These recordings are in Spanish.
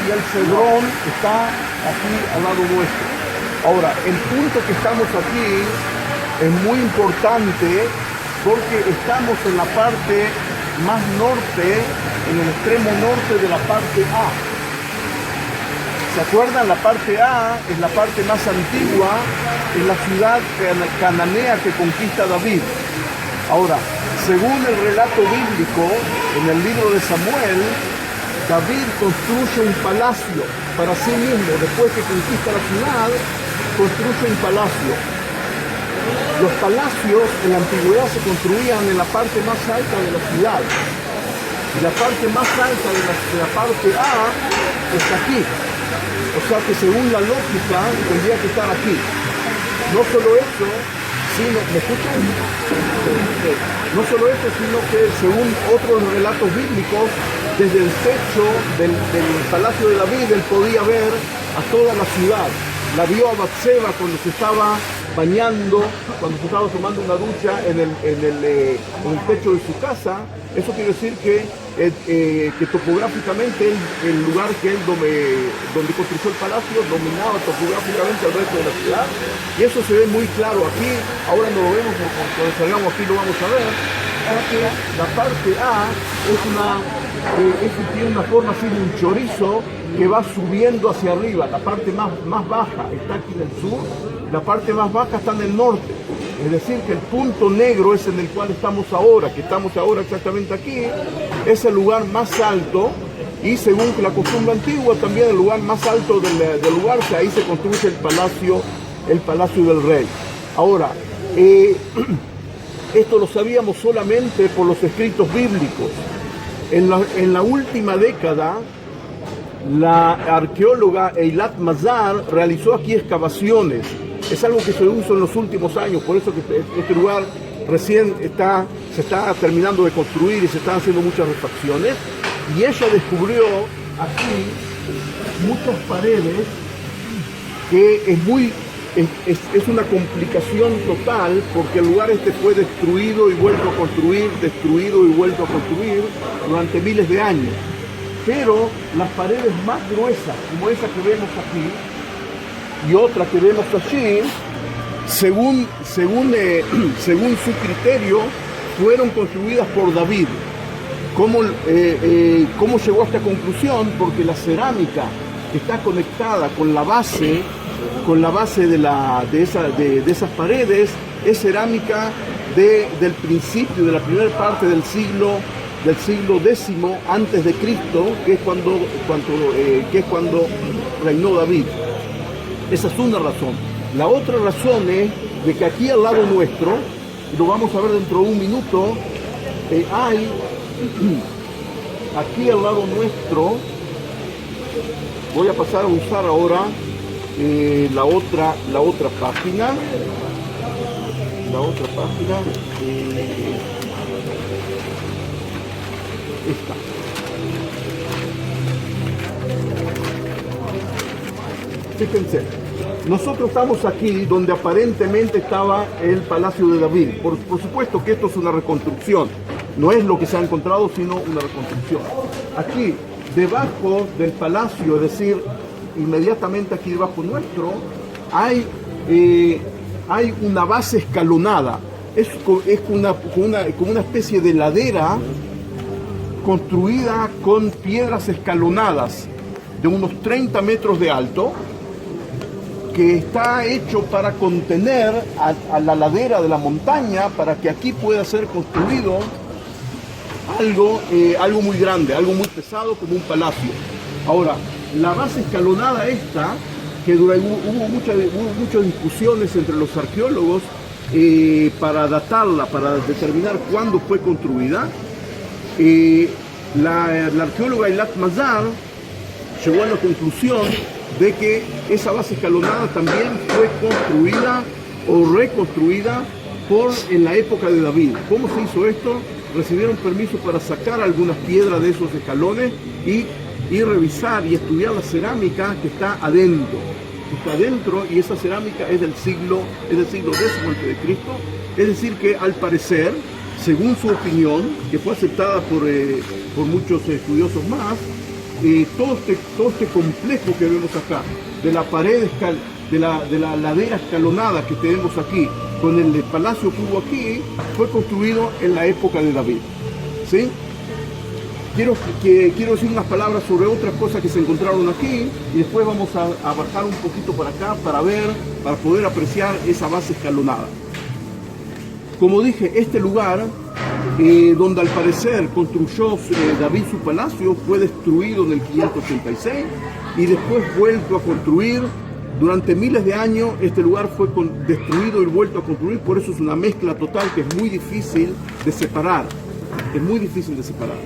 y el Cedrón está aquí al lado nuestro. Ahora, el punto que estamos aquí es muy importante porque estamos en la parte más norte, en el extremo norte de la parte A. ¿Se acuerdan? La parte A es la parte más antigua, es la ciudad cananea que conquista David. Ahora, según el relato bíblico, en el libro de Samuel, David construye un palacio para sí mismo. Después que conquista la ciudad, construye un palacio. Los palacios en la antigüedad se construían en la parte más alta de la ciudad. Y la parte más alta de la parte A está aquí. O sea que según la lógica tendría que estar aquí. No solo eso, sino, ¿me escuchan? No solo eso, sino que según otros relatos bíblicos, desde el techo del palacio de David, él podía ver a toda la ciudad. La vio a Batseba cuando se estaba bañando, cuando se estaba tomando una ducha en el techo de su casa. Eso quiere decir que topográficamente el lugar donde construyó el palacio dominaba topográficamente el resto de la ciudad. Y eso se ve muy claro aquí. Ahora no lo vemos, porque cuando salgamos aquí lo vamos a ver. Que la parte A tiene una forma así de un chorizo que va subiendo hacia arriba. La parte más baja está aquí en el sur, la parte más baja está en el norte. Es decir, que el punto negro es en el cual estamos ahora, que estamos ahora exactamente aquí, es el lugar más alto, y según la costumbre antigua, también el lugar más alto del lugar, que ahí se construye el palacio del rey. Ahora, esto lo sabíamos solamente por los escritos bíblicos. En la última década, la arqueóloga Eilat Mazar realizó aquí excavaciones. Es algo que se usa en los últimos años, por eso que este lugar recién se está terminando de construir y se están haciendo muchas refacciones. Y ella descubrió aquí muchas paredes que es una complicación total, porque el lugar fue destruido y vuelto a construir, destruido y vuelto a construir durante miles de años. Pero las paredes más gruesas, como esa que vemos aquí, y otra que vemos allí, según su criterio, fueron construidas por David. ¿Cómo llegó a esta conclusión? Porque la cerámica que está conectada con la base de esas paredes es cerámica del principio, de la primera parte del siglo X antes de Cristo, que es cuando reinó David. Esa es una razón. La otra razón es de que aquí al lado nuestro, y lo vamos a ver dentro de un minuto, aquí al lado nuestro, voy a pasar a usar ahora la otra página. Esta. Fíjense, nosotros estamos aquí donde aparentemente estaba el Palacio de David. Por supuesto que esto es una reconstrucción, no es lo que se ha encontrado, sino una reconstrucción. Aquí, debajo del palacio, es decir, inmediatamente aquí debajo nuestro, hay una base escalonada. Es como una especie de ladera construida con piedras escalonadas de unos 30 metros de alto, que está hecho para contener a la ladera de la montaña, para que aquí pueda ser construido algo muy grande, algo muy pesado, como un palacio. Ahora, la base escalonada esta, que hubo muchas discusiones entre los arqueólogos para datarla, para determinar cuándo fue construida. La arqueóloga Eilat Mazar llegó a la conclusión de que esa base escalonada también fue construida o reconstruida en la época de David. ¿Cómo se hizo esto? Recibieron permiso para sacar algunas piedras de esos escalones y revisar y estudiar la cerámica que está adentro. Está adentro, y esa cerámica es del siglo X a.C. Es decir que, al parecer, según su opinión, que fue aceptada por muchos estudiosos más, todo este complejo que vemos acá, de la pared, de la ladera escalonada que tenemos aquí, con el palacio que hubo aquí, fue construido en la época de David. ¿Sí? Quiero decir unas palabras sobre otras cosas que se encontraron aquí y después vamos a bajar un poquito para acá para poder apreciar esa base escalonada. Como dije, este lugar, donde al parecer construyó David su palacio, fue destruido en el 586 y después vuelto a construir. Durante miles de años este lugar fue destruido y vuelto a construir, por eso es una mezcla total que es muy difícil de separar. Es muy difícil de separar.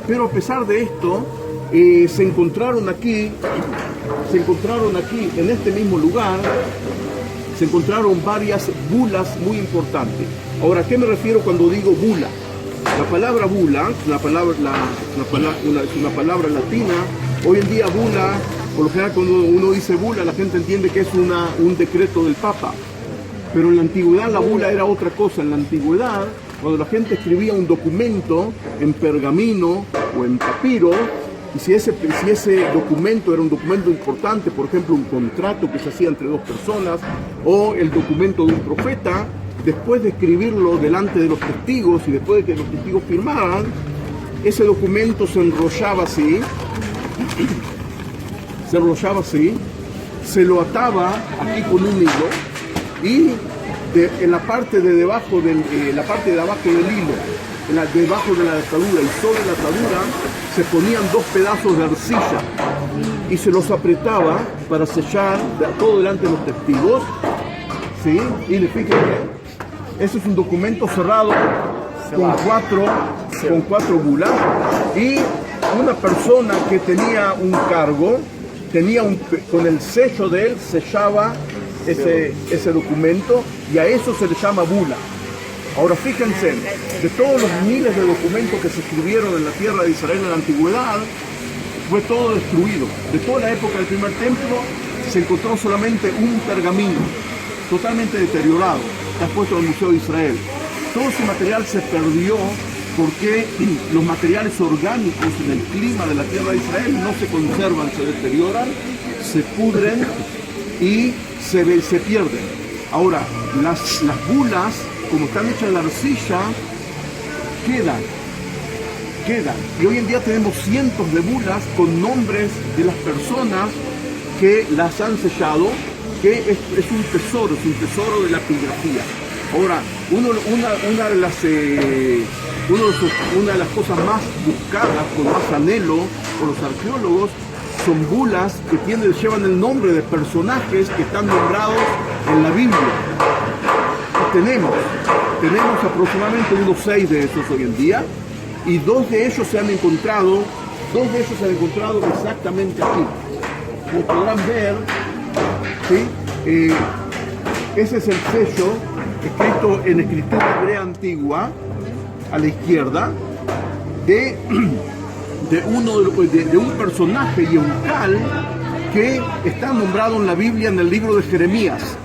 Pero a pesar de esto, se encontraron aquí, en este mismo lugar, se encontraron varias bulas muy importantes. Ahora, ¿a qué me refiero cuando digo bula? La palabra bula es una palabra latina. Hoy en día bula, por lo general cuando uno dice bula, la gente entiende que es un decreto del Papa. Pero en la antigüedad la bula era otra cosa. En la antigüedad, cuando la gente escribía un documento en pergamino o en papiro, y si ese documento era un documento importante, por ejemplo un contrato que se hacía entre dos personas, o el documento de un profeta, después de escribirlo delante de los testigos y después de que los testigos firmaran, ese documento se enrollaba así, se lo ataba aquí con un hilo y en la parte de abajo del hilo, debajo de la atadura y sobre la atadura se ponían dos pedazos de arcilla y se los apretaba para sellar todo delante de los testigos, ¿sí? Y le fíjense, ese es un documento cerrado con cuatro bulas, y una persona que tenía un cargo, con el sello de él, sellaba ese documento, y a eso se le llama bula. Ahora fíjense, de todos los miles de documentos que se escribieron en la tierra de Israel en la antigüedad, fue todo destruido. De toda la época del primer templo se encontró solamente un pergamino, totalmente deteriorado, está puesto en el Museo de Israel. Todo ese material se perdió porque los materiales orgánicos en el clima de la tierra de Israel no se conservan, se deterioran, se pudren y se pierden. Ahora, las bulas, como están hechas de arcilla, quedan. Y hoy en día tenemos cientos de bulas con nombres de las personas que las han sellado, que es un tesoro de la epigrafía. Ahora, una de las cosas más buscadas, con más anhelo por los arqueólogos, son bulas que llevan el nombre de personajes que están nombrados en la Biblia. Tenemos aproximadamente unos 6 de esos hoy en día, y dos de ellos se han encontrado exactamente aquí. Como podrán ver, ¿sí? Ese es el sello escrito en escritura hebrea antigua, a la izquierda, de un personaje yehucal que está nombrado en la Biblia en el libro de Jeremías.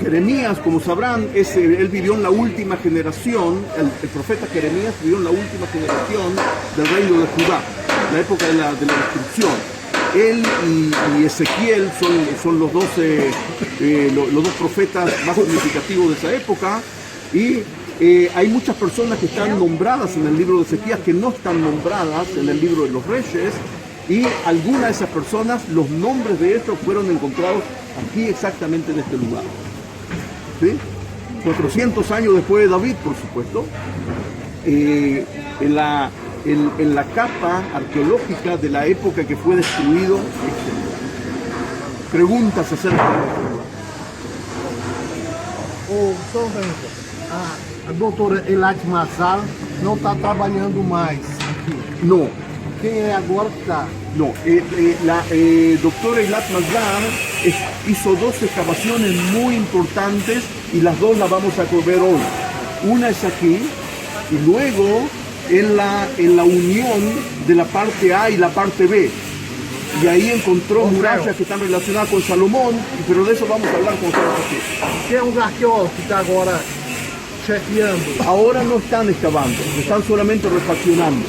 Jeremías, como sabrán, él vivió en la última generación, el profeta Jeremías vivió en la última generación del reino de Judá, la época de la destrucción. Él y Ezequiel son los dos profetas más significativos de esa época, y hay muchas personas que están nombradas en el libro de Ezequiel que no están nombradas en el libro de los Reyes, y algunas de esas personas, los nombres de ellos fueron encontrados aquí exactamente en este lugar. ¿Sí? 400 años después de David, por supuesto, en la capa arqueológica de la época que fue destruido este lugar. Preguntas acerca de este lugar. A doutora Eilat Mazar não está trabalhando mais aqui. No. Quem é agora que está? No, la doctora Eilat Mazar hizo 2 excavaciones muy importantes, y las dos las vamos a ver hoy. Una es aquí, y luego en la unión de la parte A y la parte B. Y ahí encontró murallas que están relacionadas con Salomón, pero de eso vamos a hablar con ustedes aquí. Quem é os arqueólogos que está agora chequeando? Ahora no están excavando, están solamente refaccionando.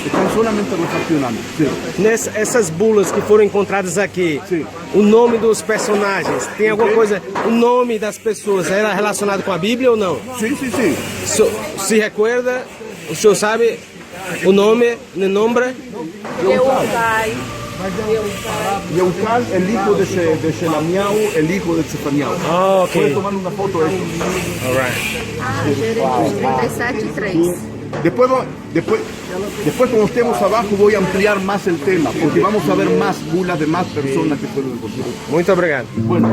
están solamente refaccionando. Sí. Essas bulas que foram encontradas aqui, Sim. o nome dos personagens, tem alguma coisa, o nome das pessoas era relacionado com a Bíblia ou não? Sí, sí, sí. Se recuerda, o senhor sabe o nome, o nombre? Eucai. Yeucal, el hijo de Shelamiao, el hijo de Zefaniao. Ah, ok. Puedes tomar una foto de eso. All right. Jeremias 37:3. Después cuando estemos abajo voy a ampliar más el tema, porque vamos a ver más bulas de más personas que fueron encontradas. Muito obrigado. Bueno.